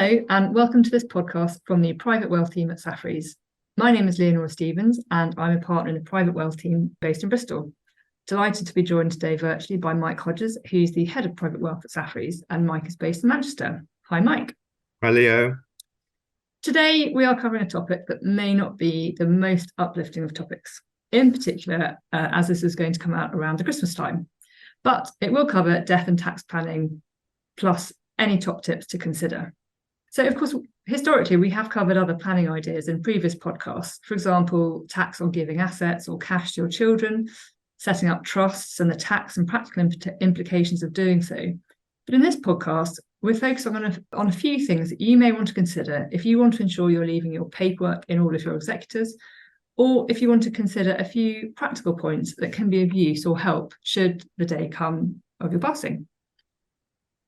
Hello, and welcome to this podcast from the Private Wealth team at Safaris. My name is Leonora Stevens, and I'm a partner in the Private Wealth team based in Bristol. Delighted to be joined today virtually by Mike Hodges, who's the head of Private Wealth at Safaris, and Mike is based in Manchester. Hi, Mike. Hi, Leo. Today, we are covering a topic that may not be the most uplifting of topics, in particular, as this is going to come out around the Christmas time. But it will cover death and tax planning, plus any top tips to consider. So, of course, historically, we have covered other planning ideas in previous podcasts. For example, tax on giving assets or cash to your children, setting up trusts and the tax and practical implications of doing so. But in this podcast, we're focusing on a few things that you may want to consider if you want to ensure you're leaving your paperwork in order for your executors, or if you want to consider a few practical points that can be of use or help should the day come of your passing.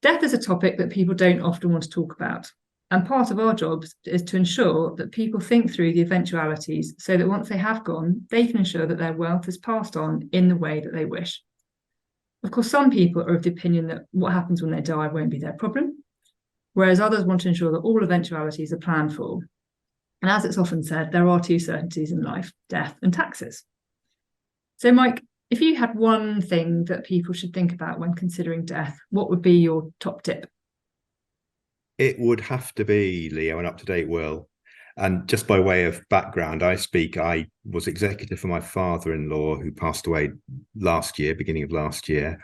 Death is a topic that people don't often want to talk about. And part of our job is to ensure that people think through the eventualities so that once they have gone, they can ensure that their wealth is passed on in the way that they wish. Of course, some people are of the opinion that what happens when they die won't be their problem, whereas others want to ensure that all eventualities are planned for. And as it's often said, there are two certainties in life, death and taxes. So, Mike, if you had one thing that people should think about when considering death, what would be your top tip? It would have to be, Leo, an up-to-date will. And just by way of background, I was executor for my father-in-law who passed away beginning of last year,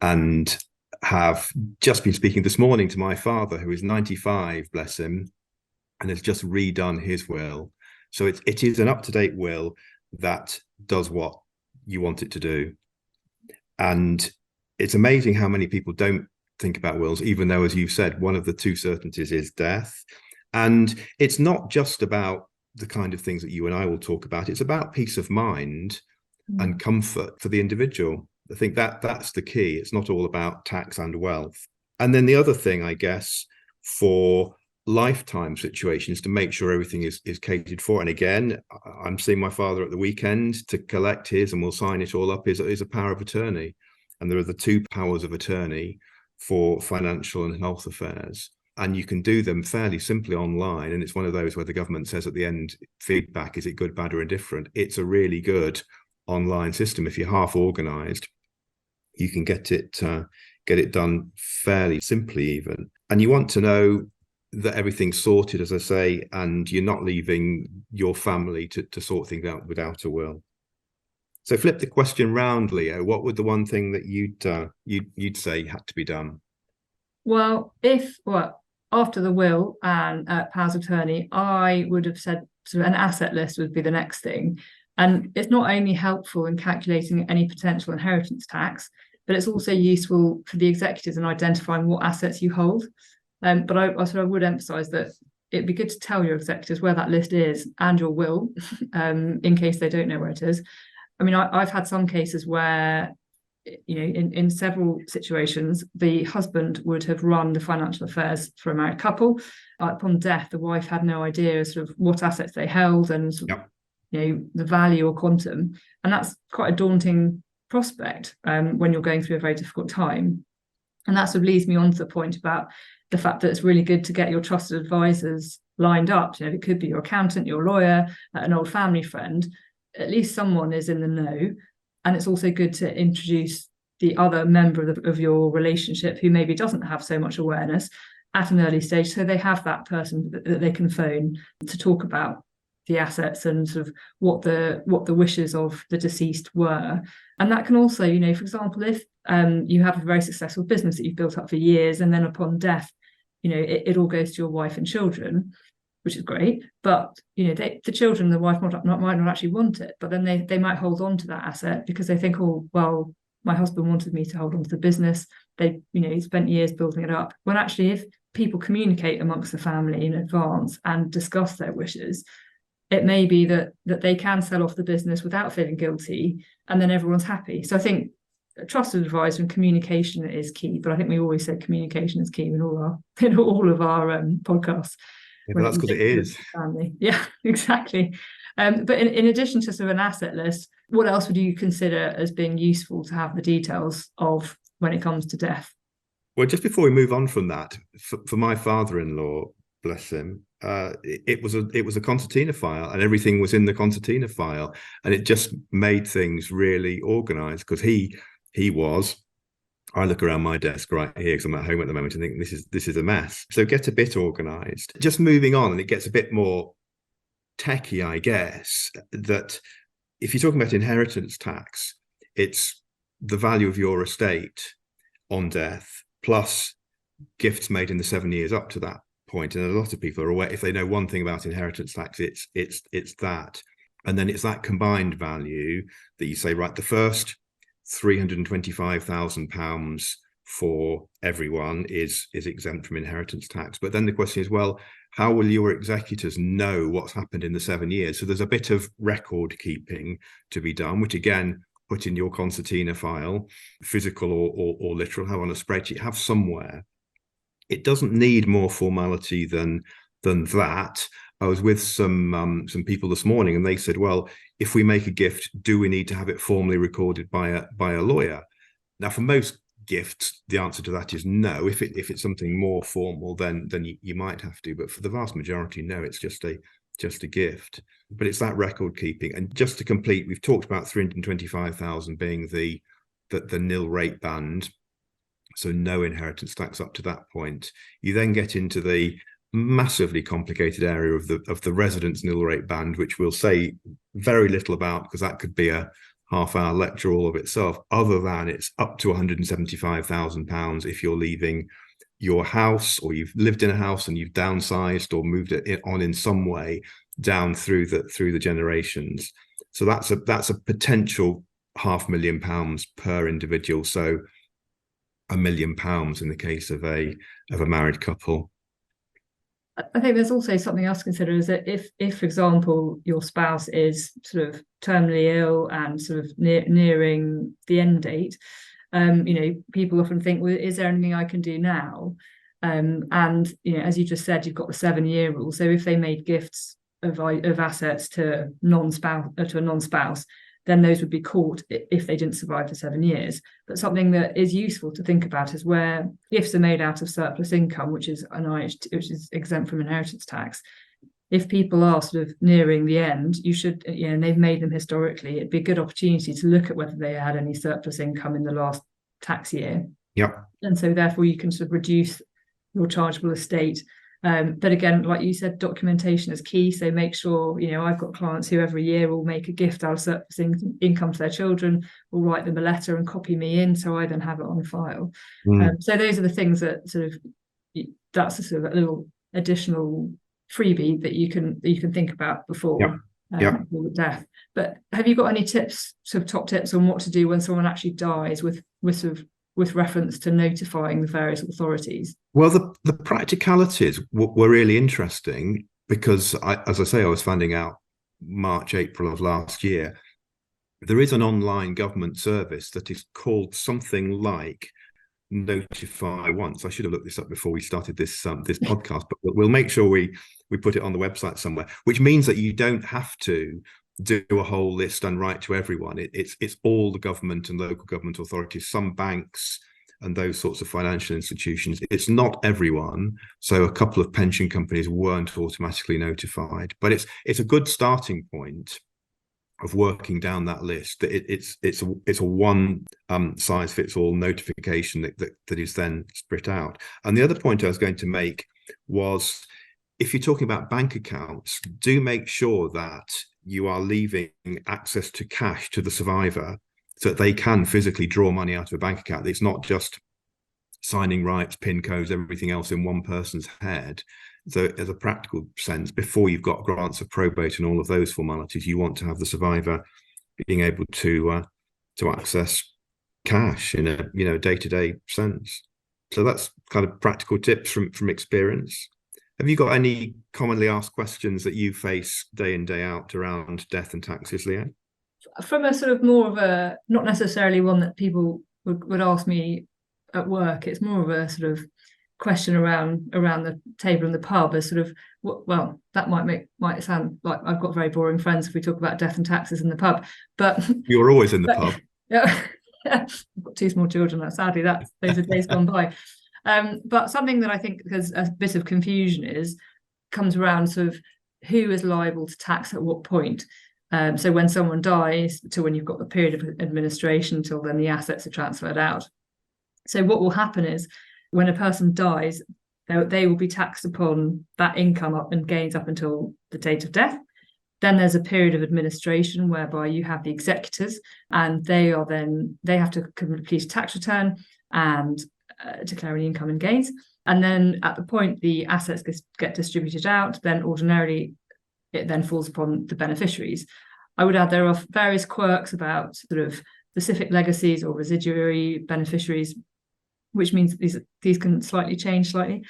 and have just been speaking this morning to my father, who is 95, bless him, and has just redone his will. So it is an up-to-date will that does what you want it to do. And it's amazing how many people don't think about wills, even though, as you've said, one of the two certainties is death. And it's not just about the kind of things that you and I will talk about. It's about peace of mind and comfort for the individual. I think that's the key. It's not all about tax and wealth. And then the other thing, I guess, for lifetime situations, to make sure everything is catered for. And again, I'm seeing my father at the weekend to collect his, and we'll sign it all up, is a power of attorney. And there are the two powers of attorney for financial and health affairs. And you can do them fairly simply online. And it's one of those where the government says at the end, feedback, is it good, bad, or indifferent? It's a really good online system. If you're half organized, you can get it done fairly simply even. And you want to know that everything's sorted, as I say, and you're not leaving your family to sort things out without a will. So flip the question round, Leo. What would the one thing that you'd say had to be done? Well, after the will and powers of attorney, I would have said sort of an asset list would be the next thing. And it's not only helpful in calculating any potential inheritance tax, but it's also useful for the executors in identifying what assets you hold. But I would emphasise that it'd be good to tell your executors where that list is and your will, in case they don't know where it is. I mean, I've had some cases where, in several situations, the husband would have run the financial affairs for a married couple. Upon death, the wife had no idea sort of what assets they held and the value or quantum. And that's quite a daunting prospect when you're going through a very difficult time. And that sort of leads me on to the point about the fact that it's really good to get your trusted advisors lined up. It could be your accountant, your lawyer, an old family friend. At least someone is in the know. And it's also good to introduce the other member of your relationship who maybe doesn't have so much awareness at an early stage, so they have that person that they can phone to talk about the assets and sort of what the wishes of the deceased were. And that can also, for example, if you have a very successful business that you've built up for years, and then upon death, it all goes to your wife and children, which is great, but the children, the wife might not actually want it, but then they might hold on to that asset because they think, oh, well, my husband wanted me to hold on to the business. He spent years building it up. When actually, if people communicate amongst the family in advance and discuss their wishes, it may be that they can sell off the business without feeling guilty, and then everyone's happy. So I think a trusted advisor and communication is key, but I think we always say communication is key in all of our podcasts. Yeah, but that's because it is. Family. Yeah, exactly. But in addition to sort of an asset list, what else would you consider as being useful to have the details of when it comes to death? Well, just before we move on from that, for my father-in-law, bless him, it was a concertina file, and everything was in the concertina file, and it just made things really organized because he was. I look around my desk right here because I'm at home at the moment and think this is a mess. So get a bit organized. Just moving on, and it gets a bit more techie, I guess, that if you're talking about inheritance tax, it's the value of your estate on death plus gifts made in the 7 years up to that point. And a lot of people are aware, if they know one thing about inheritance tax, it's that. And then it's that combined value that you say, right, the first £325,000 for everyone is exempt from inheritance tax. But then the question is, well, how will your executors know what's happened in the 7 years? So there's a bit of record keeping to be done, which again, put in your concertina file, physical or literal, have on a spreadsheet, have somewhere. It doesn't need more formality than that. I was with some people this morning, and they said, well, if we make a gift, do we need to have it formally recorded by a lawyer? Now, for most gifts, the answer to that is no. If it's something more formal, then you might have to. But for the vast majority, no, it's just a gift. But it's that record keeping. And just to complete, we've talked about 325,000 being the nil rate band. So no inheritance tax up to that point. You then get into the massively complicated area of the residence nil rate band, which we'll say very little about because that could be a half-hour lecture all of itself, other than it's up to £175,000 if you're leaving your house, or you've lived in a house and you've downsized or moved it on in some way down through the generations. So that's a potential £500,000 per individual. So £1 million in the case of a married couple. I think there's also something else to consider, is that if for example, your spouse is sort of terminally ill and sort of nearing the end date, people often think, well, is there anything I can do now? And as you just said, you've got the 7-year rule. So if they made gifts of assets to a non-spouse, then those would be caught if they didn't survive the 7 years. But something that is useful to think about is where gifts are made out of surplus income, which is exempt from inheritance tax. If people are sort of nearing the end, you should, and they've made them historically, it'd be a good opportunity to look at whether they had any surplus income in the last tax year. Yep. And so therefore you can sort of reduce your chargeable estate. But again, like you said, documentation is key. So make sure, I've got clients who every year will make a gift out of surplus income to their children, will write them a letter and copy me in, so I then have it on file. So those are the things that that's a sort of a little additional freebie that you can think about before death. But have you got any tips, sort of top tips on what to do when someone actually dies with reference to notifying the various authorities? Well, the practicalities were really interesting because, as I say, I was finding out March, April of last year. There is an online government service that is called something like Notify Once. I should have looked this up before we started this podcast, but we'll make sure we put it on the website somewhere, which means that you don't have to do a whole list and write to everyone. It's all the government and local government authorities, some banks and those sorts of financial institutions. It's not everyone. So a couple of pension companies weren't automatically notified, but it's a good starting point of working down that list. It's a one size fits all notification that is then split out. And the other point I was going to make was, if you're talking about bank accounts, do make sure that you are leaving access to cash to the survivor so that they can physically draw money out of a bank account. It's not just signing rights, PIN codes, everything else in one person's head. So as a practical sense, before you've got grants of probate and all of those formalities, you want to have the survivor being able to access cash in a day-to-day sense. So that's kind of practical tips from experience. Have you got any commonly asked questions that you face day in, day out around death and taxes, Leanne? From a sort of more of a, not necessarily one that people would ask me at work, it's more of a sort of question around the table in the pub, as sort of, well, that might sound like I've got very boring friends if we talk about death and taxes in the pub, but you're always in the pub. Yeah, I've got 2 small children. Sadly, those are days gone by. But something that I think there's a bit of confusion is, comes around sort of who is liable to tax at what point. So when someone dies to when you've got the period of administration till then the assets are transferred out. So what will happen is when a person dies, they will be taxed upon that income up and gains up until the date of death. Then there's a period of administration whereby you have the executors, and they have to complete a tax return and declare any income and gains. And then at the point the assets get distributed out, then ordinarily it then falls upon the beneficiaries. I would add there are various quirks about sort of specific legacies or residuary beneficiaries, which means these can change slightly,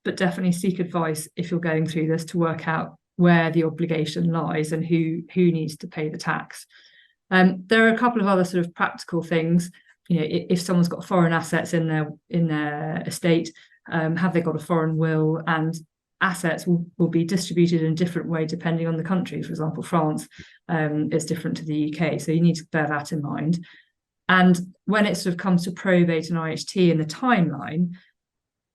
but definitely seek advice if you're going through this to work out where the obligation lies and who needs to pay the tax. There are a couple of other sort of practical things. If someone's got foreign assets in their estate, have they got a foreign will? And assets will be distributed in a different way depending on the country. For example, France is different to the UK, so you need to bear that in mind. And when it sort of comes to probate and IHT in the timeline,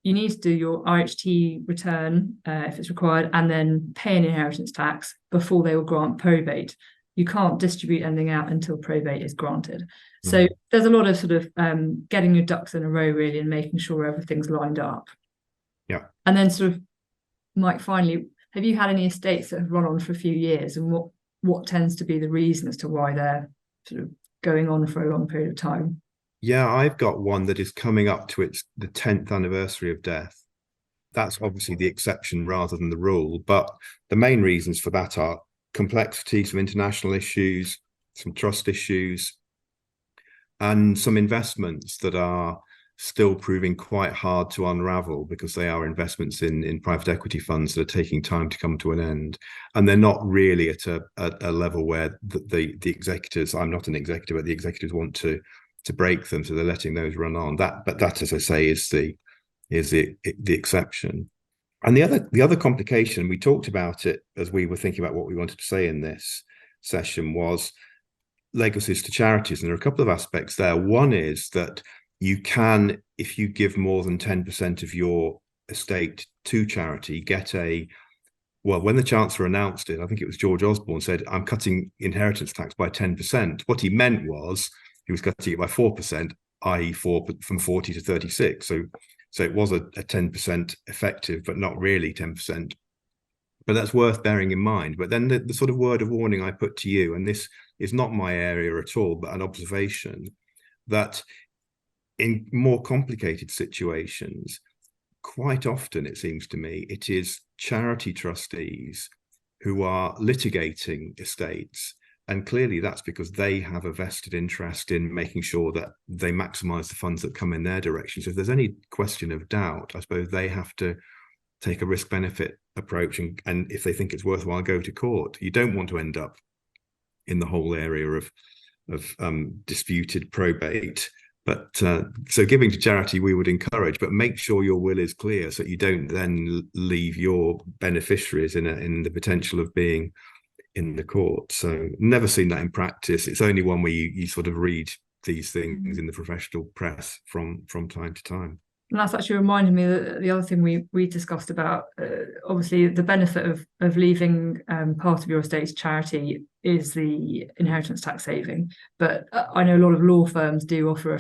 you need to do your IHT return if it's required, and then pay an inheritance tax before they will grant probate. You can't distribute anything out until probate is granted. So there's a lot of sort of getting your ducks in a row, really, and making sure everything's lined up. Yeah. And then sort of, Mike, finally, have you had any estates that have run on for a few years, and what tends to be the reason as to why they're sort of going on for a long period of time? Yeah, I've got one that is coming up to the 10th anniversary of death. That's obviously the exception rather than the rule. But the main reasons for that are complexity, some international issues, some trust issues, and some investments that are still proving quite hard to unravel because they are investments in private equity funds that are taking time to come to an end. And they're not really at a level where the executors, I'm not an executor, but the executors want to break them, so they're letting those run on. But that, as I say, is the exception. And the other complication, we talked about it as we were thinking about what we wanted to say in this session, was legacies to charities. And there are a couple of aspects there. One is that you can, if you give more than 10% of your estate to charity, when the Chancellor announced it, I think it was George Osborne, said, I'm cutting inheritance tax by 10%. What he meant was he was cutting it by 4%, i.e. from 40 to 36. So it was a 10% effective, but not really 10%. But that's worth bearing in mind. But then the sort of word of warning I put to you, and this is not my area at all, but an observation, that in more complicated situations, quite often, it seems to me, it is charity trustees who are litigating estates. And clearly that's because they have a vested interest in making sure that they maximize the funds that come in their direction. So if there's any question of doubt, I suppose they have to take a risk-benefit approach, and if they think it's worthwhile, go to court. You don't want to end up in the whole area of disputed probate. But so giving to charity we would encourage, but make sure your will is clear so you don't then leave your beneficiaries in the potential of being in the court. So never seen that in practice. It's only one where you sort of read these things in the professional press from time to time. And that's actually reminded me that the other thing we discussed about, obviously the benefit of leaving part of your estate to charity is the inheritance tax saving. But I know a lot of law firms do offer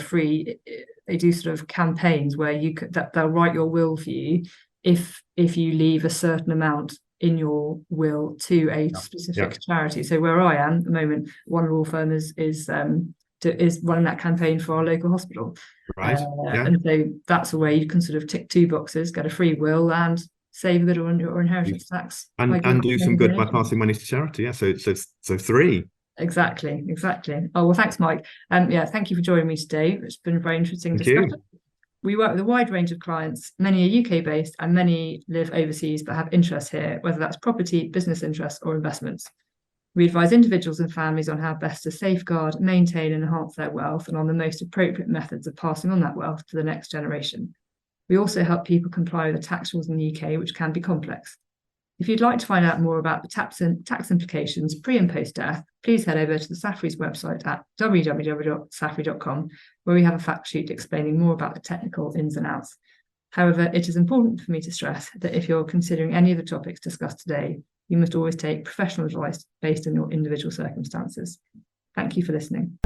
they do sort of campaigns where they'll write your will for you if you leave a certain amount in your will to a specific charity. So where I am at the moment, one law firm is running that campaign for our local hospital. Right. And so that's a way you can sort of tick two boxes, get a free will and save a bit on your inheritance tax. And do some good by passing money to charity. Yeah. So three. Exactly. Oh, well, thanks, Mike. Thank you for joining me today. It's been a very interesting discussion. We work with a wide range of clients. Many are UK-based and many live overseas but have interests here, whether that's property, business interests or investments. We advise individuals and families on how best to safeguard, maintain and enhance their wealth and on the most appropriate methods of passing on that wealth to the next generation. We also help people comply with the tax rules in the UK, which can be complex. If you'd like to find out more about the tax implications pre and post death, please head over to the Safri's website at www.safri.com, where we have a fact sheet explaining more about the technical ins and outs. However, it is important for me to stress that if you're considering any of the topics discussed today, you must always take professional advice based on your individual circumstances. Thank you for listening.